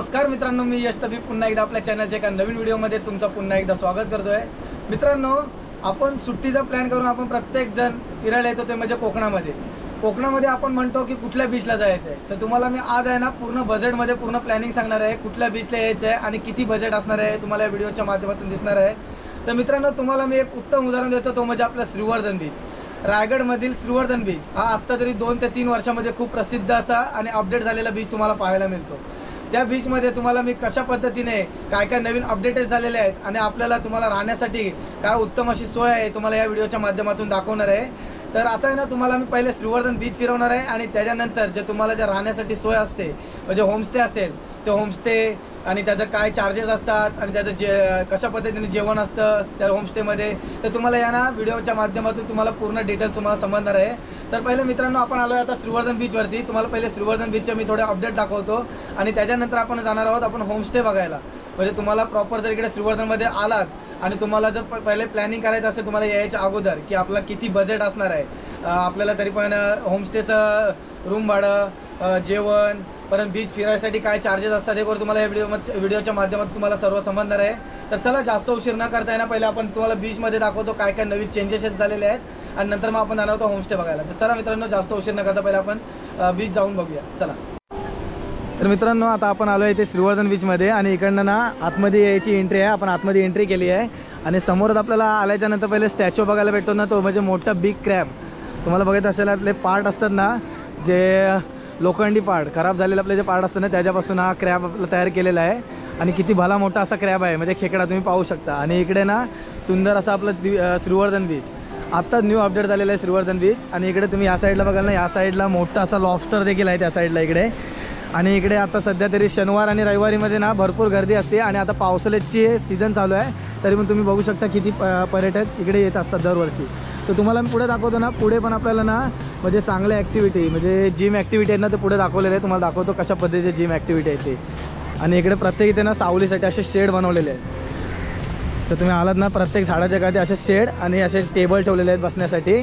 नमस्कार मित्रांनो, मी यश तबी पुन्हा एकदा आपल्या चॅनलच्या एका नवीन व्हिडिओमध्ये तुमचं पुन्हा एकदा स्वागत करतोय। मित्रांनो, आपण सुट्टीचा प्लॅन करून आपण प्रत्येक जण फिरायला येतो, ते म्हणजे कोकणामध्ये आपण म्हणतो की कुठल्या बीचला जायचं आहे। तर तुम्हाला मी आज आहे ना पूर्ण बजेटमध्ये पूर्ण प्लॅनिंग सांगणार आहे, कुठल्या बीचला यायचं आहे आणि किती बजेट असणार आहे तुम्हाला या व्हिडिओच्या माध्यमातून दिसणार आहे। तर मित्रांनो, तुम्हाला मी एक उत्तम उदाहरण देतो, तो म्हणजे आपला श्रीवर्धन बीच। रायगडमधील श्रीवर्धन बीच हा आत्ता तरी 2 ते 3 वर्षामध्ये खूप प्रसिद्ध असा आणि अपडेट झालेला बीच तुम्हाला पाहायला मिळतो। त्या बीचमध्ये तुम्हाला मी कशा पद्धतीने काय नवीन अपडेट्स झालेले आहेत आणि आपल्याला तुम्हाला राहण्यासाठी काय उत्तम अशी सोय आहे तुम्हाला या व्हिडिओच्या माध्यमातून दाखवणार आहे। तर आता आहे ना तुम्हाला मी पहिले श्रीवर्धन बीच फिरवणार आहे आणि त्याच्यानंतर जे तुम्हाला जे राहण्यासाठी सोय असते, म्हणजे होमस्टे असेल ते होमस्टे आणि त्याचं काय चार्जेस असतात आणि त्याचं कशा पद्धतीने जेवण असतं त्या होमस्टेमध्ये, तर तुम्हाला या ना व्हिडिओच्या माध्यमातून तुम्हाला पूर्ण डिटेल्स तुम्हाला समजणार आहे। तर पहिले मित्रांनो, आपण आलो आता श्रीवर्धन बीचवरती। तुम्हाला पहिले श्रीवर्धन बीचचे मी थोडे अपडेट दाखवतो आणि त्याच्यानंतर आपण जाणार आहोत आपण होमस्टे बघायला। म्हणजे तुम्हाला प्रॉपर जर इकडे श्रीवर्धनमध्ये आलात आणि तुम्हाला जर पहिले प्लॅनिंग करायचं असेल तुम्हाला यायच्या अगोदर की आपला किती बजेट असणार आहे, आपल्याला तरी पण होमस्टेचं रूम भाडं, जेवण, परत बीच फिरायसाठी काय चार्जेस असतात हे तुम्हाला या व्हिडिओच्या माध्यमातून तुम्हाला सर्व समजणार आहे। तर चला जास्त उशीर न करता ना पहिले आपण तुम्हाला बीचमध्ये दाखवतो काय नवीन चेंजेस झालेले आहेत आणि नंतर मग आपण जाणार आहोत होमस्टे बघायला। तर चला मित्रांनो, जास्त उशीर न करता पहिले आपण बीच जाऊन बघूया, चला। तर मित्रांनो, आता आपण आलो आहे इथे श्रीवर्धन बीचमध्ये आणि इकडनं ना आतमध्ये यायची एंट्री आहे। आपण आतमध्ये एंट्री केली आहे आणि समोरच आपल्याला आल्याच्या नंतर पहिले स्टॅच्यू बघायला भेटतो ना, तो म्हणजे मोठा बिग क्रॅब। तुम्हाला बघत असेल आपले पार्ट असतात ना, जे लोखंडी पार्ट खराब झालेले आपले जे पार्ट असतात ना, त्याच्यापासून हा क्रॅब आपला तयार केलेला आहे आणि किती भला मोठा असा क्रॅब आहे, म्हणजे खेकडा तुम्ही पाहू शकता। आणि इकडे ना सुंदर असा आपलं श्रीवर्धन बीच आत्ता न्यू अपडेट झालेला आहे श्रीवर्धन बीच। आणि इकडे तुम्ही या साईडला बघाल ना, या साईडला मोठा असा लॉबस्टर देखील आहे त्या साईडला इकडे। आणि इकडे आता सध्या तरी शनिवार आणि रविवारीमध्ये ना भरपूर गर्दी असते आणि आता पावसाळ्याची सीझन चालू आहे, तरी पण तुम्ही बघू शकता किती पर्यटक इकडे येत असतात दरवर्षी। तर तुम्हाला मी पुढे दाखवतो ना, पुढे पण आपल्याला ना म्हणजे चांगल्या ॲक्टिव्हिटी म्हणजे जिम ॲक्टिव्हिटी आहेत ना, ते पुढे दाखवलेले आहे। तुम्हाला दाखवतो कशा पद्धतीचे जिम ॲक्टिव्हिटी आहे ते। आणि इकडे प्रत्येक इथे ना सावलीसाठी असे शेड बनवलेले आहेत। तर तुम्ही आलात ना, प्रत्येक झाडाच्या खाली असे शेड आणि असे टेबल ठेवलेले आहेत बसण्यासाठी।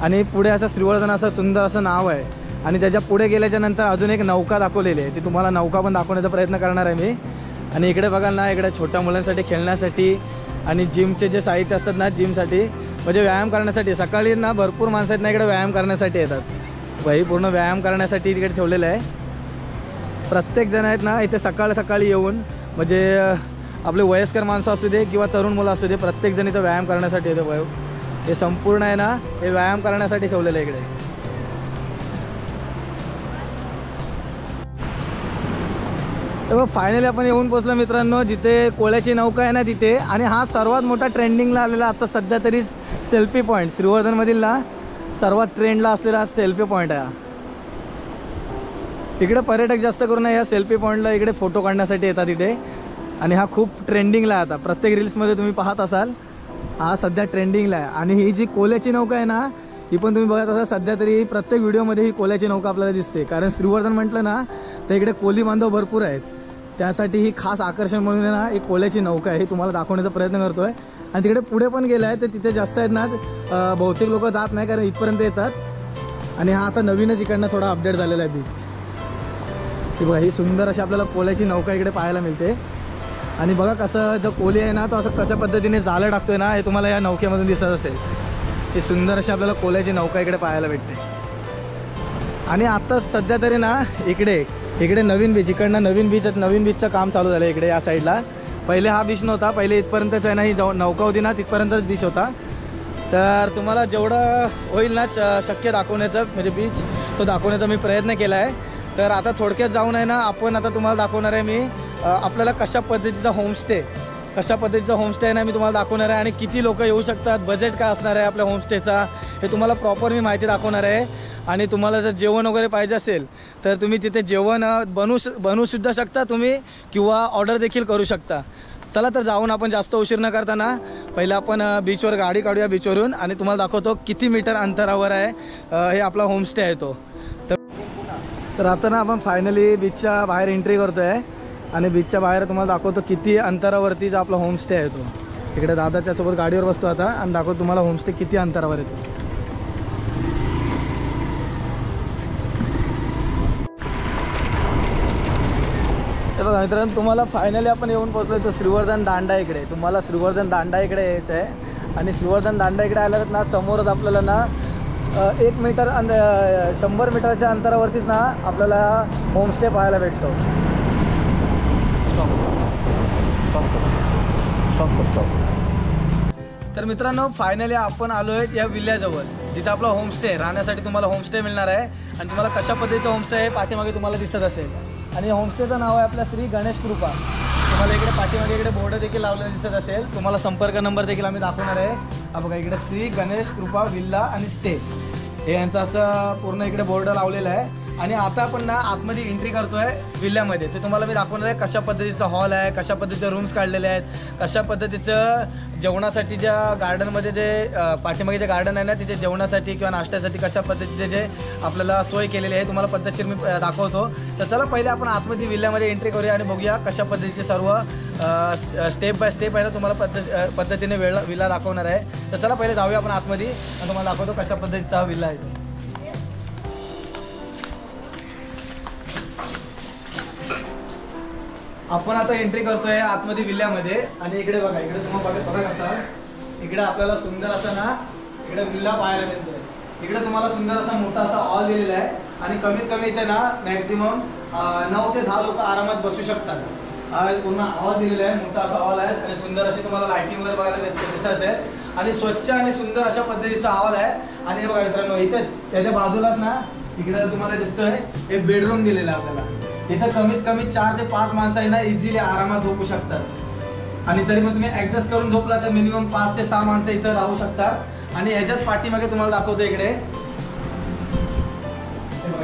आणि पुढे असं श्रीवर्धन असं सुंदर असं नाव आहे आणि त्याच्या पुढे गेल्याच्या नंतर अजून एक नौका दाखवलेली आहे, ती तुम्हाला नौका पण दाखवण्याचा प्रयत्न करणार आहे मी। आणि इकडे बघाल ना, इकडे छोट्या मुलांसाठी खेळण्यासाठी आणि जिमचे जे साहित्य असतात ना जिमसाठी, म्हणजे व्यायाम करण्यासाठी सकाळी ना भरपूर माणसं आहेत ना इकडे व्यायाम करण्यासाठी येतात। वही पूर्ण व्यायाम करण्यासाठी इकडे ठेवलेलं आहे। प्रत्येक जण आहेत ना इथे सकाळी येऊन, म्हणजे आपले वयस्कर माणसं असू दे किंवा तरुण मुलं असू दे, प्रत्येक जण इथं व्यायाम करण्यासाठी येतो। हे संपूर्ण आहे ना, हे व्यायाम करण्यासाठी ठेवलेलं आहे इकडे। तर फायनली आपण येऊन पोचलो मित्रांनो, जिथे कोळ्याची नौका आहे ना तिथे। आणि हा सर्वात मोठा ट्रेंडिंगला आलेला आता सध्या तरी सेल्फी पॉईंट, श्रीवर्धनमधील ना सर्वात ट्रेंडला असलेला सेल्फी पॉईंट आहे। इकडे पर्यटक जास्त करून या सेल्फी पॉईंटला इकडे फोटो काढण्यासाठी येतात इथे। आणि हा खूप ट्रेंडिंगला आहे आता, प्रत्येक रील्समध्ये तुम्ही पाहत असाल हा सध्या ट्रेंडिंगला आहे। आणि ही जी कोल्याची नौका आहे ना, ही पण तुम्ही बघत असाल सध्या तरी प्रत्येक व्हिडिओमध्ये ही कोल्याची नौका आपल्याला दिसते। कारण श्रीवर्धन म्हटलं ना तर इकडे कोली बांधव भरपूर आहेत, त्यासाठी ही खास आकर्षण म्हणून ना एक कोल्याची नौका आहे, हे तुम्हाला दाखवण्याचा प्रयत्न करतो आहे। आणि तिकडे पुढे पण गेलं आहे, तर तिथे जास्त आहेत ना बहुतेक लोक जात नाही कारण इथपर्यंत येतात। आणि हा आता नवीनच इकडनं थोडा अपडेट झालेला आहे बीच। की बघा, ही सुंदर अशी आपल्याला कोल्याची नौका इकडे पाहायला मिळते। आणि बघा कसं जो कोली आहे ना तो असं कशा पद्धतीने जाळं टाकतोय ना, हे तुम्हाला या नौकेमधून दिसत असेल। ही सुंदर अशी आपल्याला कोल्याची नौका इकडे पाहायला भेटते। आणि आता सध्या तरी ना इकडे नवीन बीच, इकडनं नवीन बीचचं काम चालू झालं इकडे या साईडला। पहिले हा बीच नव्हता, पहिले इथपर्यंतच आहे ना ही नौका होती ना, तिथपर्यंतच बीच होता। तर तुम्हाला जेवढं होईल ना शक्य दाखवण्याचं, म्हणजे बीच तो दाखवण्याचा मी प्रयत्न केला आहे। तर आता थोडक्यात जाऊन आहे ना आपण आता तुम्हाला दाखवणार आहे मी आपल्याला कशा पद्धतीचा होमस्टे आहे ना मी तुम्हाला दाखवणार आहे। आणि किती लोक येऊ शकतात, बजेट काय असणार आहे आपल्या होमस्टेचा, हे तुम्हाला प्रॉपर मी माहिती दाखवणार आहे। आणि तुम्हाला जर जेवण वगैरे पाहिजे असेल तर तुम्ही तिथे जेवण बनवू सुद्धा शकता तुम्ही, किंवा ऑर्डर देखील करू शकता। चला तर जाऊन आपण जास्त उशीर न करताना पहिलं आपण बीचवर गाडी काढूया बीचवरून आणि तुम्हाला दाखवतो किती मीटर अंतरावर आहे हे आपला होमस्टे आहे तो। तर आता ना आपण फायनली बीचच्या बाहेर एंट्री करतो आहे आणि बीचच्या बाहेर तुम्हाला दाखवतो किती अंतरावरती जो आपला होमस्टे आहे तो। इकडे दादाच्या सोबत गाडीवर बसतो आता आणि दाखवतो तुम्हाला होमस्टे किती अंतरावर आहे। बघा मित्रांनो, तुम्हाला फायनली आपण येऊन पोहोचलो तो श्रीवर्धन दांडा इकडे. तुम्हाला श्रीवर्धन दांडा इकडे यायचं आहे आणि श्रीवर्धन दांडा इकडे आल्यावर ना समोरच आपल्याला ना 1 मीटर 100 मीटरच्या अंतरावरतीच ना आपल्याला होमस्टे पाहायला भेटतो. तर मित्रांनो, फायनली आपण आलो आहे या विल्याजवळ, जिथे आपला होमस्टे राहण्यासाठी तुम्हाला होमस्टे मिळणार आहे. आणि तुम्हाला कशा पद्धतीचं होमस्टे आहे पाठीमागे तुम्हाला दिसत असेल. आणि होमस्टेचं नाव आहे आपल्या श्री गणेश कृपा. तुम्हाला इकडे पाठीमागे इकडे बोर्ड देखील लावलेला दिसत असेल. तुम्हाला संपर्क नंबर देखील आम्ही दाखवणार आहे. हा बघा, इकडे श्री गणेश कृपा विल्ला आणि स्टे हे यांचं असं पूर्ण इकडे बोर्ड लावलेलं आहे. आणि आता आपण ना आतमध्ये एंट्री करतोय विल्ल्यामध्ये. ते तुम्हाला मी दाखवणार आहे कशा पद्धतीचा हॉल आहे, कशा पद्धतीचे रूम्स काढलेले आहेत, कशा पद्धतीचं जेवणासाठी ज्या गार्डनमध्ये जे पाठीमागे जे गार्डन आहे ना तिथे जेवणासाठी किंवा नाश्त्यासाठी कशा पद्धतीचे जे आपल्याला सोय केलेली आहे तुम्हाला पद्धतशीर मी दाखवतो. तर चला पहिले आपण आतमध्ये विल्ल्यामध्ये एंट्री करूया आणि बघूया कशा पद्धतीचे सर्व स्टेप बाय स्टेप आहे ना तुम्हाला पद्धतीने विल्ला दाखवणार आहे. तर चला पहिले जाऊया आपण आतमध्ये आणि तुम्हाला दाखवतो कशा पद्धतीचा हा विल्ला आहे. आपण आता एंट्री करतोय आतमध्ये विल्ल्यामध्ये. आणि इकडे बघा, इकडे तुम्हाला बघत असाल इकडे आपल्याला सुंदर असा ना इकडे विल्ला पाहायला मिळतोय. इकडे तुम्हाला सुंदर असा मोठा असा हॉल दिलेला आहे आणि कमीत कमी इथे ना मॅक्झिमम 9 ते 10 लोक आरामात बसू शकतात. पूर्ण हॉल दिलेला आहे, मोठा असा हॉल आहे आणि सुंदर अशी तुम्हाला लाइटिंग वगैरे बघायला दिसत असेल. आणि स्वच्छ आणि सुंदर अशा पद्धतीचा हॉल आहे. आणि हे बघा मित्रांनो, इथेच त्याच्या बाजूलाच ना इकडे तुम्हाला दिसतोय एक बेडरूम दिलेला आहे आपल्याला. इथं कमीत कमी 4 ते 5 माणसं आहे ना इझिली आरामात झोपू शकतात. आणि तरी मग तुम्ही ऍडजस्ट करून झोपला तर मिनिमम 5 ते 6 माणसं इथं राहू शकतात. आणि ह्याच्यात पाठीमागे तुम्हाला दाखवतो इकडे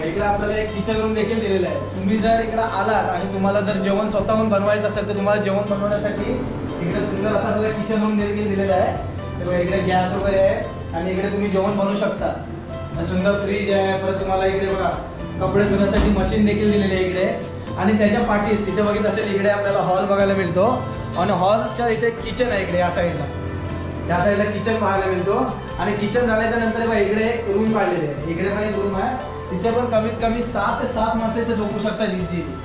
इकडे आपल्याला एक किचन रूम देखील दिलेला आहे. तुम्ही जर इकडे आलात आणि तुम्हाला जर जेवण स्वतःहून बनवायचं असेल तर तुम्हाला जेवण बनवण्यासाठी इकडे सुंदर असा आपल्याला किचन रूम देखील दिलेला आहे. इकडे गॅस वगैरे आहे आणि इकडे तुम्ही जेवण बनवू शकता. सुंदर फ्रीज आहे. परत तुम्हाला इकडे बघा कपडे धुण्यासाठी मशीन देखील दिलेली आहे इकडे. आणि त्याच्या पाठीस तिथे बघित असेल इकडे आपल्याला हॉल बघायला मिळतो. आणि हॉलच्या इथे किचन आहे इकडे या साईडला किचन पाहायला मिळतो. आणि किचन झाल्याच्या नंतर बघा इकडे एक रूम काढलेले आहे. इकडे पण एक रूम आहे, तिथे पण कमीत कमी 6 ते 7 माणसं इथे झोपू शकतात इझिली.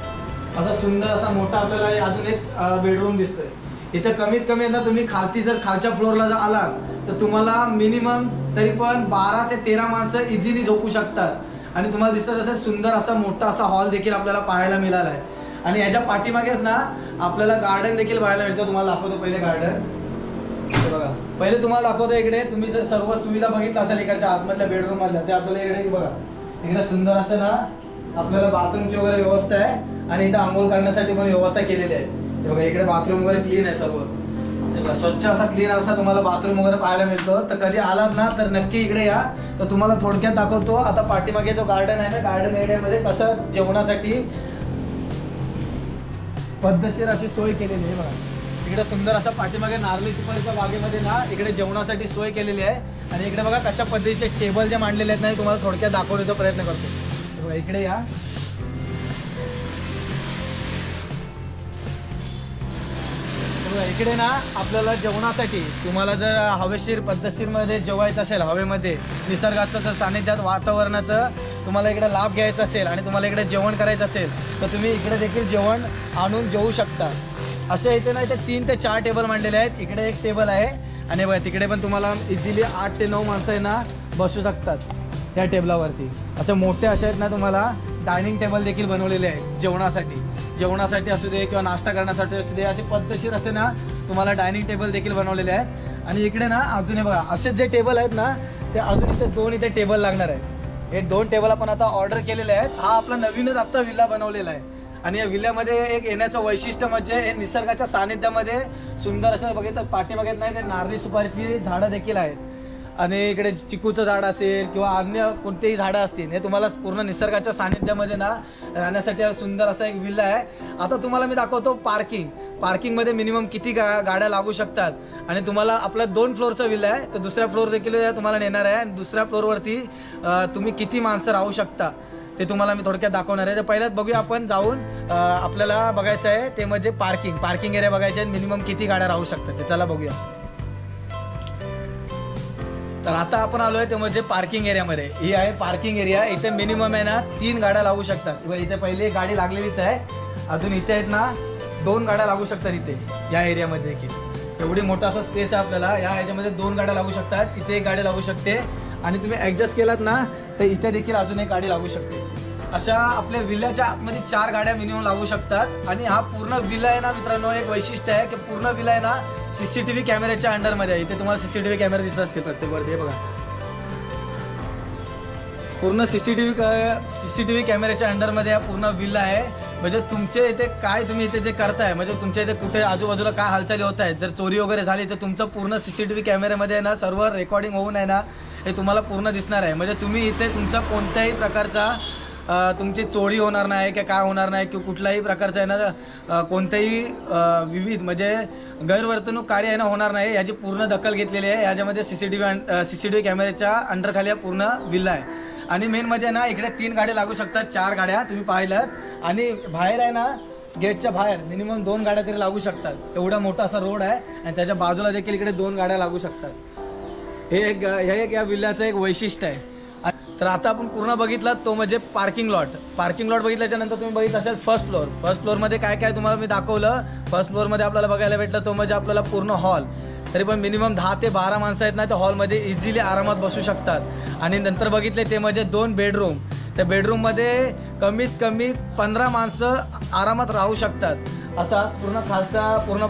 असा सुंदर असा मोठा आपल्याला अजून एक बेडरूम दिसतोय. इथे कमीत कमी ना तुम्ही खालच्या फ्लोअरला जर आलात तर तुम्हाला मिनिमम तरी पण 12 ते 13 माणसं इझिली झोपू शकतात. आणि तुम्हाला दिसतं तसं सुंदर असा मोठा असा हॉल देखील आपल्याला पाहायला मिळाला आहे. आणि याच्या पाठीमागेच ना आपल्याला गार्डन देखील पाहायला मिळतं. तुम्हाला दाखवतो पहिले गार्डन. बघा पहिले तुम्हाला दाखवतो इकडे तुम्ही जर सर्व सुविधा बघितल्या असेल इकडच्या आतमधल्या बेडरूम मधल्या ते आपल्याला इकडे बघा इकडे सुंदर असं ना आपल्याला बाथरूमची वगैरे व्यवस्था आहे. आणि इथं आंघोळ करण्यासाठी पण व्यवस्था केलेली आहे. बघा इकडे बाथरूम वगैरे क्लीन आहे सर्व. स्वच्छ असा क्लीन असा तुम्हाला बाथरूम वगैरे पाहायला मिळतो. तर कधी आलात ना तर नक्की इकडे या. तर तुम्हाला थोडक्यात दाखवतो आता पाठीमागे जो गार्डन आहे ना गार्डन एरियामध्ये कसं जेवणासाठी पद्धतशीर अशी सोय केलेली आहे. बघा इकडे सुंदर असा पाठीमागे नारळी सुपारीच्या बागेमध्ये ना इकडे जेवणासाठी सोय केलेली आहे. आणि इकडे बघा कशा पद्धतीचे टेबल जे मांडलेले आहेत ना तुम्हाला थोडक्यात दाखवण्याचा प्रयत्न करतो. बघा इकडे या. इकडे ना आपल्याला जेवणासाठी तुम्हाला जर हवेशीर पद्धतशीरमध्ये जेवायचं असेल, हवेमध्ये निसर्गाचं तर सानिध्यात वातावरणाचं तुम्हाला इकडे लाभ घ्यायचा असेल आणि तुम्हाला इकडे जेवण करायचं असेल तर तुम्ही इकडे देखील जेवण आणून जेवू शकता. असे इथे ना इथे 3 ते 4 टेबल मांडलेले आहेत. इकडे एक टेबल आहे आणि बघा तिकडे पण तुम्हाला इझिली 8 ते 9 माणसं आहे ना बसू शकतात त्या टेबलावरती. असे मोठे असे आहेत ना तुम्हाला डायनिंग टेबल देखील बनवलेले आहेत जेवणासाठी असू दे किंवा नाश्ता करण्यासाठी असू दे. असे पद्धतशीर असे ना तुम्हाला डायनिंग टेबल देखील बनवलेले आहेत. आणि इकडे ना अजून हे बघा असे जे टेबल आहेत ना ते अजून इथे 2 इथे टेबल लागणार आहेत. हे 2 टेबल आपण आता ऑर्डर केलेले आहेत. हा आपला नवीनच आत्ता विल्ला बनवलेला आहे. आणि या विल्ल्यामध्ये एक येण्याचं वैशिष्ट्य म्हणजे हे निसर्गाच्या सानिध्यामध्ये सुंदर असं बघितलं पाठीमागेत नाही ते नारळी सुपारीची झाडं देखील आहेत. आणि इकडे चिकूचं झाड असेल किंवा अन्य कोणतेही झाडं असतील हे तुम्हाला पूर्ण निसर्गाच्या सानिध्यामध्ये ना राहण्यासाठी सुंदर असा एक विल्ला आहे. आता तुम्हाला मी दाखवतो पार्किंगमध्ये मिनिमम किती गाड्या लागू शकतात. आणि तुम्हाला आपला 2 फ्लोअरचा विल्ला आहे तर दुसऱ्या फ्लोअर देखील तुम्हाला नेणार आहे. आणि दुसऱ्या फ्लोअरवरती तुम्ही किती माणसं राहू शकता ते तुम्हाला मी थोडक्यात दाखवणार आहे. तर पहिल्याच बघूया आपण जाऊन आपल्याला बघायचं आहे ते म्हणजे पार्किंग एरिया बघायचे आहे. मिनिमम किती गाड्या राहू शकतात ते चला बघूया. तर आता आपण आलोय ते म्हणजे पार्किंग एरियामध्ये. ही आहे पार्किंग एरिया. इथे मिनिमम आहे ना 3 गाड्या लागू शकतात. इथे पहिली एक गाडी लागलेलीच आहे अजून इथे आहेत ना 2 गाड्या लागू शकतात इथे या एरियामध्ये देखील। एवढी मोठा असा स्पेस आहे आपल्याला, या ह्याच्यामध्ये 2 गाड्या लागू शकतात, इथे एक गाडी लागू शकते आणि तुम्ही ॲडजस्ट केलात ना तर इथे देखील अजून एक गाडी लागू शकते। अशा आपल्या विल्याच्या आतमध्ये 4 गाड्या मिनिमम लागू शकतात। आणि हा पूर्ण विला आहे ना मित्रांनो, एक वैशिष्ट्य आहे की पूर्ण विला आहे ना CCTV कॅमेऱ्याच्या अंडरमध्ये आहे। इथे तुम्हाला CCTV कॅमेरा दिसत असते प्रत्येक वरती, हे बघा पूर्ण CCTV कॅमेऱ्याच्या अंडरमध्ये हा पूर्ण विला आहे। म्हणजे तुमचे इथे काय तुम्ही इथे जे करताय, म्हणजे तुमच्या इथे कुठे आजूबाजूला काय हालचाली होत आहेत, जर चोरी वगैरे झाली तर तुमचं पूर्ण CCTV कॅमेऱ्यामध्ये आहे ना सर्व रेकॉर्डिंग होऊन आहे ना हे तुम्हाला पूर्ण दिसणार आहे। म्हणजे तुम्ही इथे तुमचा कोणत्याही प्रकारचा तुमची चोरी होणार नाही की काय होणार नाही, की कुठल्याही प्रकारचं आहे ना कोणत्याही विविध म्हणजे गैरवर्तणूक कार्य आहे ना होणार नाही, याची पूर्ण दखल घेतलेली आहे। याच्यामध्ये CCTV कॅमेऱ्याच्या अंडरखाली पूर्ण विला आहे। आणि मेन म्हणजे ना इकडे 3 गाड्या लागू शकतात, 4 गाड्या तुम्ही पाहिलात। आणि बाहेर आहे ना गेटच्या बाहेर मिनिमम 2 गाड्या तरी लागू शकतात। एवढा मोठा असा रोड आहे आणि त्याच्या बाजूला देखील इकडे 2 गाड्या लागू शकतात। हे एक या विल्ल्याचं एक वैशिष्ट्य आहे। तर आता आपण पूर्ण बघितलं तो म्हणजे पार्किंग लॉट बघितल्याच्या नंतर तुम्ही बघितलं असेल फर्स्ट फ्लोअरमध्ये काय काय तुम्हाला मी दाखवलं। फर्स्ट फ्लोअरमध्ये आपल्याला बघायला भेटलं तो म्हणजे आपल्याला पूर्ण हॉल, तरी पण मिनिमम 10 ते 12 माणसं आहेत ना त्या हॉलमध्ये इझिली आरामात बसू शकतात। आणि नंतर बघितले ते म्हणजे 2 बेडरूम, त्या बेडरूममध्ये कमीत कमी 15 माणसं आरामात राहू शकतात। असा पूर्ण खालचा पूर्ण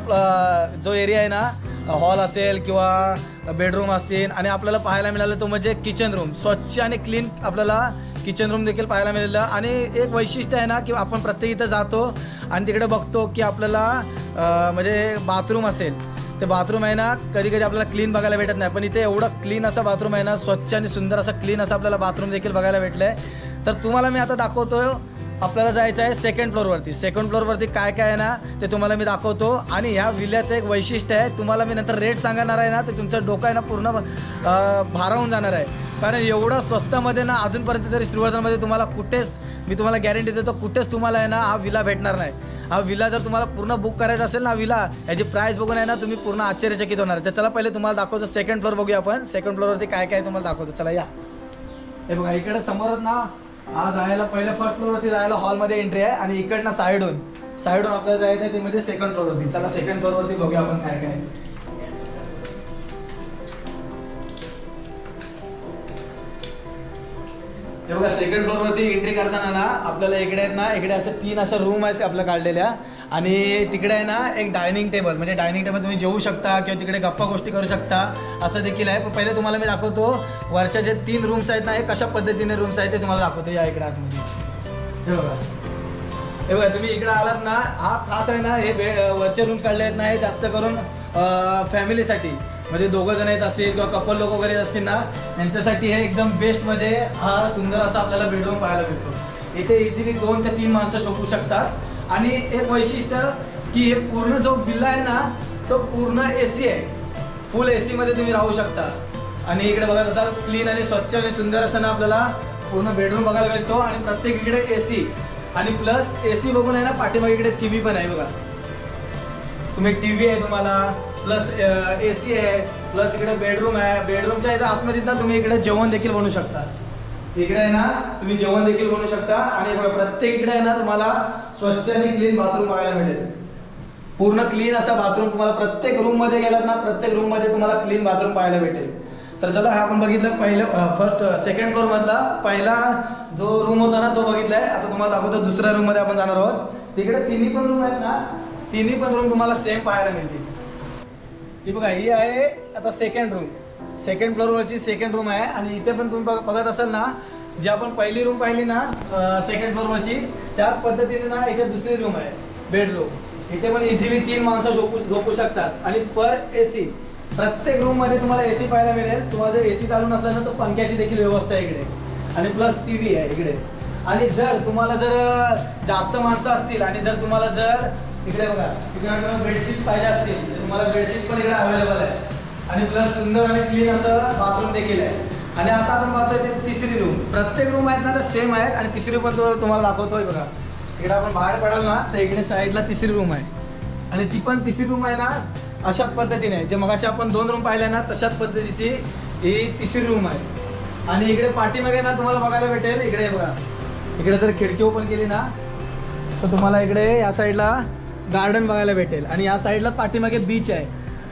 जो एरिया आहे ना, हॉल असेल किंवा बेडरूम असतील। आणि आपल्याला पाहायला मिळालं तो म्हणजे किचन रूम, स्वच्छ आणि क्लीन आपल्याला किचन रूम देखील पाहायला मिळालं। आणि एक वैशिष्ट्य आहे ना की आपण प्रत्येक इथं जातो आणि तिकडे बघतो की आपल्याला म्हणजे बाथरूम असेल, ते बाथरूम आहे ना कधी कधी आपल्याला क्लीन बघायला भेटत नाही, पण इथे एवढं क्लीन असा बाथरूम आहे ना, स्वच्छ आणि सुंदर असा क्लीन असा आपल्याला बाथरूम देखील बघायला भेटलं आहे। तर तुम्हाला मी आता दाखवतो, आपल्याला जायचं आहे सेकंड फ्लोअरवरती काय काय आहे ना ते तुम्हाला मी दाखवतो। आणि ह्या विल्याचं एक वैशिष्ट्य आहे, तुम्हाला मी नंतर रेट सांगणार आहे ना, तर तुमचं डोकं आहे ना पूर्ण भारावून जाणार आहे। कारण एवढं स्वस्तामध्ये ना अजूनपर्यंत तरी श्रीवर्धनमध्ये तुम्हाला कुठेच, मी तुम्हाला गॅरंटी देतो, कुठेच तुम्हाला आहे ना हा विला भेटणार नाही। हा विला जर तुम्हाला पूर्ण बुक करायचा असेल ना विला, याची प्राइस बघून आहे ना तुम्ही पूर्ण आश्चर्यचकित होणार। तर चला पहिले तुम्हाला दाखवतो सेकंड फ्लोअर बघूया आपण। सेकंड फ्लोअरवरती काय काय तुम्हाला दाखवतो, चला या। हे बघा इकडे समोरच ना हा जायला पहिल्या फर्स्ट फ्लोअरवरती जायला हॉलमध्ये एंट्री आहे आणि इकडनं साईडून आपल्याला जायचं आहे ते म्हणजे सेकंड फ्लोअरवरती। चला सेकंड फ्लोअरवरती बघूया आपण काय काय। हे बघा सेकंड फ्लोअरवरती एंट्री करताना ना आपल्याला इकडे असे 3 अशा रूम आहेत आपल्या काढलेल्या। आणि तिकडे आहे ना एक डायनिंग टेबल, म्हणजे डायनिंग टेबल तुम्ही जेवू शकता किंवा तिकडे गप्पा गोष्टी करू शकता असं देखील आहे। पण पहिले तुम्हाला मी दाखवतो वरच्या जे 3 रूम्स आहेत ना हे कशा पद्धतीने रूम्स आहेत ते तुम्हाला दाखवतो। या इकडे आतमध्ये हे बघा तुम्ही इकडे आलात ना, हा खास आहे ना हे वरचे रूम्स काढले आहेत ना हे जास्त करून फॅमिलीसाठी, म्हणजे 2 जण येत असतील किंवा कपल लोक वगैरे असतील ना त्यांच्यासाठी हे एकदम बेस्ट, म्हणजे हा सुंदर असा आपल्याला बेडरूम पाहायला भेटतो। इथे इझिली 2 ते 3 माणसं झोपू शकतात। आणि एक वैशिष्ट्य की हे पूर्ण जो विला आहे ना तो पूर्ण AC आहे, फुल AC मध्ये तुम्ही राहू शकता। आणि इकडे बघा असाल क्लीन आणि स्वच्छ आणि सुंदर असं ना आपल्याला पूर्ण बेडरूम बघायला मिळतो। आणि प्रत्येक इकडे AC आणि प्लस AC बघून आहे ना पाठीमागे इकडे TV पण आहे बघा, तुम्ही TV आहे तुम्हाला, प्लस AC आहे, प्लस इकडे बेडरूम आहे। बेडरूमच्या इथं आतमध्ये ना तुम्ही इकडे जेवण देखील बनवू शकता, इकडे आहे ना तुम्ही जेवण देखील बनवू शकता। आणि प्रत्येक इकडे आहे ना तुम्हाला स्वच्छ आणि क्लीन बाथरूम बघायला मिळेल, पूर्ण क्लीन असा बाथरूम तुम्हाला प्रत्येक रूम मध्ये गेलात ना प्रत्येक रूम मध्ये तुम्हाला क्लीन बाथरूम पाहायला भेटेल। तर चला हा आपण बघितलं पहिलं सेकंड फ्लोअर मधला पहिला जो रूम होता ना तो बघितलाय। आता तुम्हाला दाखवतो दुसऱ्या रूम मध्ये आपण जाणार आहोत। तिकडे 3 पण रूम आहेत ना, 3 पण रूम तुम्हाला सेम पाहायला मिळतील। ही बघा ही आहे आता सेकंड फ्लोअरवरची सेकंड रूम आहे। आणि इथे पण तुम्ही बघत असाल ना, जी आपण पहिली रूम पाहिली ना सेकंड फ्लोअरवरची, त्याच पद्धतीने ना इथे दुसरी रूम आहे बेडरूम। इथे पण इझिली 3 माणसं झोपू शकतात। आणि पर AC प्रत्येक रूम मध्ये तुम्हाला AC पाहायला मिळेल। तुम्हाला जर AC चालू नसला ना तर पंख्याची देखील व्यवस्था आहे इकडे, आणि प्लस TV आहे इकडे। आणि जर तुम्हाला जास्त माणसं असतील आणि जर तुम्हाला इकडे बघा इकडे बेडशीट पाहिजे असतील तर तुम्हाला बेडशीट पण इकडे अवेलेबल आहे। आणि प्लस सुंदर आणि क्लीन असं बाथरूम देखील आहे। आणि आता आपण पाहतोय ते तिसरी रूम, प्रत्येक रूम आहेत ना तर सेम आहेत। आणि तिसरी पण तुम्हाला दाखवतोय बघा, इकडे आपण बाहेर पडाल ना तर इकडे साईडला तिसरी रूम आहे। आणि ती पण तिसरी रूम आहे ना अशा पद्धतीने, जे मगाशी आपण 2 रूम पाहिल्या ना तशाच पद्धतीची ही तिसरी रूम आहे। आणि इकडे पाठीमागे ना तुम्हाला बघायला भेटेल, इकडे बघा इकडे जर खिडकी ओपन केली ना तर तुम्हाला इकडे या साईडला गार्डन बघायला भेटेल आणि या साईडला पाठीमागे बीच आहे.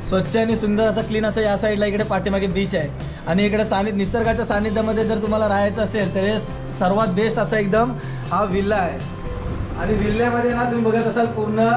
स्वच्छ आणि सुंदर असं क्लीन असं या साईडला इकडे पाठीमागे बीच आहे. आणि इकडे निसर्गाच्या सानिध्यामध्ये जर तुम्हाला राहायचं असेल तर हे सर्वात बेस्ट असा एकदम हा विल्ला आहे. आणि विल्ल्यामध्ये ना तुम्ही बघत असाल पूर्ण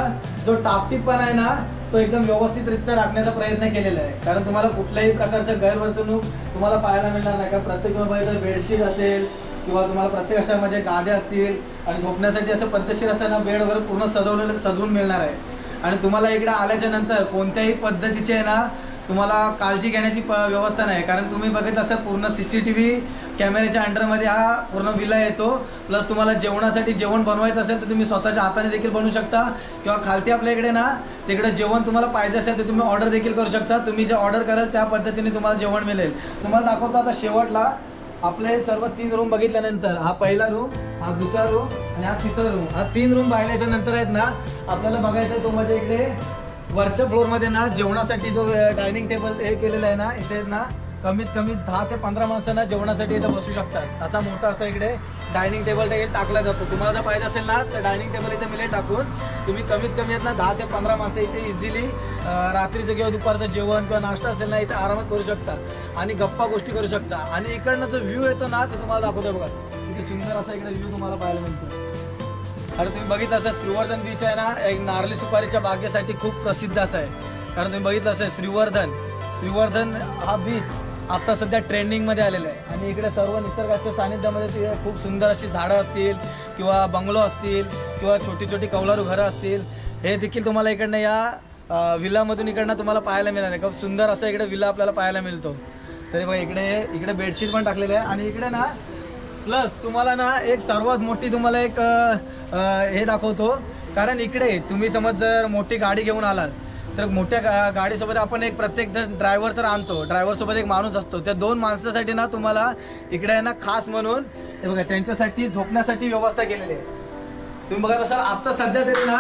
जो टापटीपणा आहे ना तो एकदम व्यवस्थितरित्या राखण्याचा प्रयत्न केलेला आहे. कारण तुम्हाला कुठल्याही प्रकारचं गैरवर्तणूक तुम्हाला पाहायला मिळणार नाही. का प्रत्येक मोबाईलचं बेडशीट असेल किंवा तुम्हाला प्रत्येक अशा म्हणजे गाद्या असतील आणि झोपण्यासाठी असं पद्धतशीर असताना बेड वगैरे पूर्ण सजवून मिळणार आहे. आणि तुम्हाला इकडे आल्याच्या नंतर कोणत्याही पद्धतीचे आहे ना तुम्हाला काळजी घेण्याची व्यवस्था नाही. कारण तुम्ही बघत असाल पूर्ण CCTV कॅमेऱ्याच्या अंडरमध्ये हा पूर्ण विला येतो. प्लस तुम्हाला जेवणासाठी जेवण बनवायचं असेल तर तुम्ही स्वतःच्या हाताने देखील बनवू शकता किंवा खालती आपल्या इकडे ना तिकडे जेवण तुम्हाला पाहिजे असेल तर तुम्ही ऑर्डर देखील करू शकता. तुम्ही जे ऑर्डर कराल त्या पद्धतीने तुम्हाला जेवण मिळेल. तुम्हाला दाखवतो आता शेवटला आपले सर्व 3 रूम बघितल्यानंतर हा पहिला रूम, हा दुसरा रूम आणि हा तिसरा रूम. हा 3 रूम पाहिल्याच्या नंतर आहेत ना आपल्याला बघायचं तो म्हणजे इकडे वरच्या फ्लोअरमध्ये ना जेवणासाठी जो डायनिंग टेबल हे केलेला आहे ना इथे ना कमीत कमी 10 ते 15 माणसांना जेवणासाठी इथं बसू शकतात. असा मोठा असा इकडे डायनिंग टेबल टाकला जातो. तुम्हाला जर पाहिजे असेल ना तर डायनिंग टेबल इथे मिळेल टाकून तुम्ही कमीत कमी आहेत ना 10 ते 15 माणसं इथे इझिली रात्रीचं किंवा दुपारचं जेवण किंवा नाश्ता असेल ना इथे आरामात करू शकता आणि गप्पा गोष्टी करू शकता. आणि इकडनं जो व्ह्यू येतो ना तो तुम्हाला दाखवतो बघा किती सुंदर असा इकडे व्ह्यू तुम्हाला पाहायला मिळतो. आणि तुम्ही बघितलं असेल श्रीवर्धन बीच आहे ना एक नारळी सुपारीच्या बागेसाठी खूप प्रसिद्ध असं आहे. कारण तुम्ही बघितलं असेल श्रीवर्धन हा बीच आता सध्या ट्रेंडिंगमध्ये आलेला आहे. आणि इकडे सर्व निसर्गाच्या सानिध्यामध्ये खूप सुंदर अशी झाडं असतील किंवा बंगलो असतील किंवा छोटी छोटी कौलारू घरं असतील हे देखील तुम्हाला इकडनं या विल्लामधून इकडनं तुम्हाला पाहायला मिळणार आहे. खूप सुंदर असं इकडे विल्ला आपल्याला पाहायला मिळतो. तरी बघा इकडे बेडशीट पण टाकलेले आहे. आणि इकडे ना प्लस तुम्हाला ना एक सर्वात मोठी तुम्हाला एक हे दाखवतो. कारण इकडे तुम्ही समज जर मोठी गाडी घेऊन आलात तर मोठ्या गाडीसोबत आपण एक प्रत्येक ड्रायव्हर तर आणतो. ड्रायव्हरसोबत एक माणूस असतो. त्या 2 माणसासाठी ना तुम्हाला इकडे ना खास म्हणून हे बघा त्यांच्यासाठी झोपण्यासाठी व्यवस्था केलेली आहे. तुम्ही बघत असाल आता सध्या तरी ना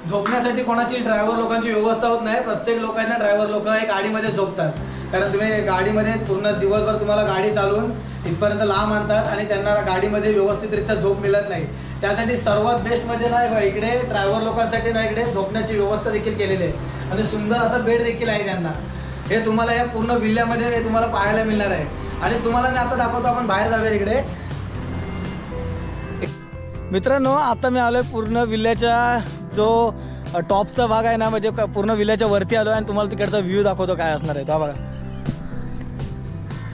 झोपण्यासाठी कोणाची ड्रायव्हर लोकांची व्यवस्था होत नाही. प्रत्येक लोकांना ड्रायव्हर लोक एक गाडीमध्ये झोपतात. कारण तुम्ही गाडीमध्ये पूर्ण दिवसभर तुम्हाला गाडी चालवून इथपर्यंत लांब आणतात आणि त्यांना गाडीमध्ये व्यवस्थितरित्या झोप मिळत नाही. त्यासाठी सर्वात बेस्ट म्हणजे ना इकडे ड्रायव्हर लोकांसाठी ना इकडे झोपण्याची व्यवस्था देखील केलेली आहे. आणि सुंदर असा बेड देखील आहे त्यांना. हे तुम्हाला या पूर्ण विल्ल्यामध्ये हे तुम्हाला पाहायला मिळणार आहे. आणि तुम्हाला मी आता दाखवतो आपण बाहेर जाऊया इकडे. मित्रांनो आता मी आलोय पूर्ण विल्ल्याच्या जो टॉपचा भाग आहे ना म्हणजे पूर्ण विल्ल्याच्या वरती आलो आणि तुम्हाला तिकडचा व्ह्यू दाखवतो काय असणार आहे. तो बघा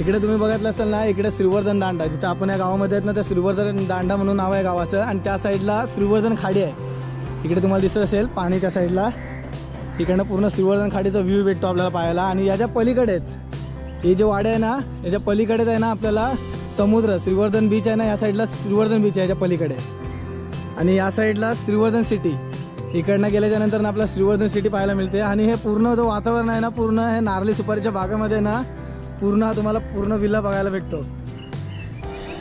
इकडे तुम्ही बघितलं असेल ना इकडे श्रीवर्धन दांडा जिथे आपण या गावामध्ये आहेत ना त्या श्रीवर्धन दांडा म्हणून नाव आहे गावाचं. आणि त्या साईडला श्रीवर्धन खाडी आहे. इकडे तुम्हाला दिसत असेल पाणी त्या साईडला इकडनं पूर्ण श्रीवर्धन खाडीचा व्ह्यू भेटतो आपल्याला पाहायला. आणि याच्या पलीकडेच हे जे वाडे आहे ना याच्या पलीकडेच आहे ना आपल्याला समुद्र श्रीवर्धन बीच आहे ना या साईडला श्रीवर्धन बीच आहे याच्या पलीकडे. आणि या साईडला श्रीवर्धन सिटी इकडनं गेल्याच्या नंतर ना आपल्याला श्रीवर्धन सिटी पाहायला मिळते. आणि हे पूर्ण जो वातावरण आहे ना पूर्ण हे नारळी सुपारीच्या बागेमध्ये ना पूर्ण तुम्हाला पूर्ण विल्ला बघायला भेटतो.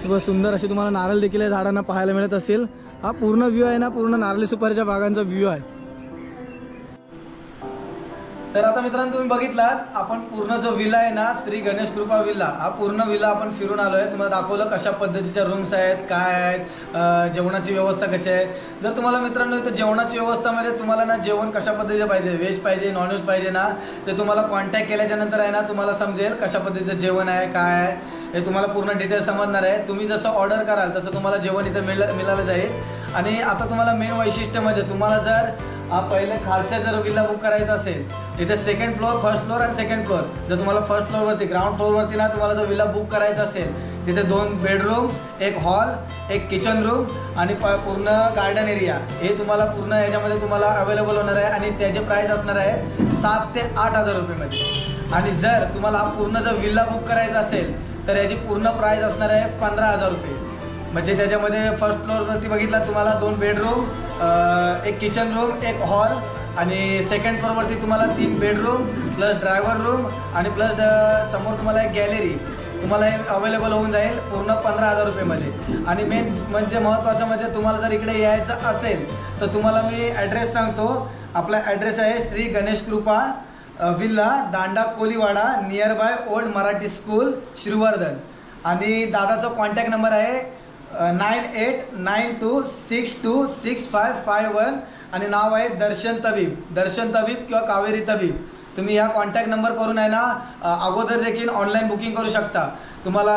खूप सुंदर अशी तुम्हाला नारळ देखील या झाडांना पाहायला मिळत असेल. हा पूर्ण व्ह्यू आहे ना पूर्ण नारळी सुपारीच्या बागांचा व्ह्यू आहे. तर आता मित्रांनो तुम्ही बघितलात आपण पूर्ण जो विला आहे ना श्री गणेश कृपा विला हा पूर्ण विला आपण फिरून आलोय. तुम्हाला दाखवलं कशा पद्धतीच्या रूम्स आहेत काय आहेत जेवणाची व्यवस्था कशी आहे. जर तुम्हाला मित्रांनो इथं जेवणाची व्यवस्था म्हणजे तुम्हाला ना जेवण कशा पद्धतीचं पाहिजे व्हेज पाहिजे नॉनव्हेज पाहिजे ना ते तुम्हाला कॉन्टॅक्ट केल्याच्या नंतर आहे ना तुम्हाला समजेल कशा पद्धतीचं जेवण आहे काय आहे हे तुम्हाला पूर्ण डिटेल्स समजणार आहे. तुम्ही जसं ऑर्डर कराल तसं तुम्हाला जेवण इथं मिळालं जाईल. आणि आता तुम्हाला मेन वैशिष्ट्य म्हणजे तुम्हाला जर पहिले खालचा जर विला बुक करायचा असेल इथे 2nd फ्लोअर 1st फ्लोअर आणि 2nd फ्लोअर जर तुम्हाला 1st फ्लोअरवरती ग्राउंड फ्लोअरवरती ना तुम्हाला जर विला बुक करायचा असेल तिथे 2 बेडरूम 1 हॉल 1 किचन रूम आणि पूर्ण गार्डन एरिया हे तुम्हाला पूर्ण याच्यामध्ये तुम्हाला अवेलेबल होणार आहे. आणि त्याचे प्राईस असणार आहे 7 ते 8 हजार रुपयेमध्ये. आणि जर तुम्हाला हा पूर्ण जर विला बुक करायचा असेल तर याची पूर्ण प्राईस असणार आहे 15,000 रुपये. म्हणजे त्याच्यामध्ये 1st फ्लोअरवरती बघितला तुम्हाला 2 बेडरूम 1 किचन रूम 1 हॉल आणि 2nd फ्लोअरवरती तुम्हाला 3 बेडरूम प्लस ड्रायव्हर रूम आणि प्लस समोर तुम्हाला एक गॅलरी तुम्हाला हे अवेलेबल होऊन जाईल पूर्ण 15,000 रुपयेमध्ये. आणि मेन म्हणजे महत्त्वाचं म्हणजे तुम्हाला जर इकडे यायचं असेल तर तुम्हाला मी ॲड्रेस सांगतो. आपला ॲड्रेस आहे श्री गणेश कृपा विल्ला दांडा Koliwada near by old Marathi school Shrivardhan. आणि दादाचा कॉन्टॅक्ट नंबर आहे 9892626551 आणि नाव आहे दर्शन तवीब किंवा कावेरी तवीब. तुम्ही या कॉन्टॅक्ट नंबर करून आहे ना अगोदर देखील ऑनलाईन बुकिंग करू शकता. तुम्हाला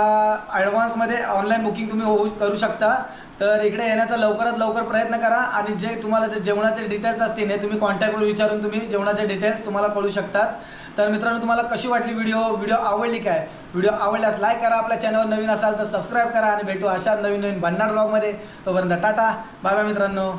ॲडव्हान्समध्ये ऑनलाईन बुकिंग तुम्ही करू शकता. तर इकडे येण्याचा लवकरात लवकर प्रयत्न करा आणि जे तुम्हाला जे जेवणाचे डिटेल्स असतील हे तुम्ही कॉन्टॅक्टवर विचारून तुम्ही जेवणाचे डिटेल्स तुम्हाला कळू शकतात. तर मित्रांनो, तुम्हाला कशी वाटली व्हिडिओ आवडली काय? व्हिडिओ आवडल्यास लाईक करा, आपल्या चॅनलवर नवीन असाल तर सबस्क्राईब करा आणि भेटू अशा नवीन भन्नाट ब्लॉगमध्ये. तोपर्यंत टाटा, बाय बाय मित्रांनो.